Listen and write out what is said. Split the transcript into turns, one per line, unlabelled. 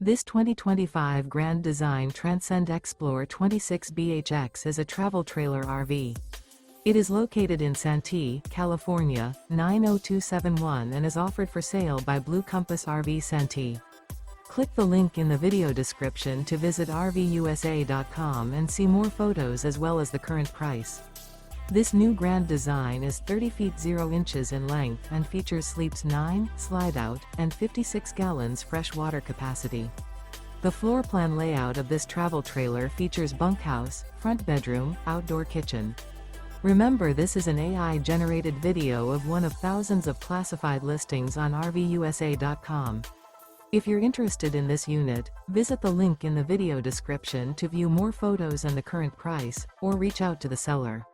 This 2025 Grand Design Transcend Xplor 26BHX is a travel trailer RV. It is located in Santee, California, 90271 and is offered for sale by Blue Compass RV Santee. Click the link in the video description to visit RVUSA.com and see more photos as well as the current price. This new Grand Design is 30 feet 0 inches in length and features sleeps 9, slide-out, and 56 gallons fresh water capacity. The floor plan layout of this travel trailer features bunkhouse, front bedroom, outdoor kitchen. Remember, this is an AI-generated video of one of thousands of classified listings on RVUSA.com. If you're interested in this unit, visit the link in the video description to view more photos and the current price, or reach out to the seller.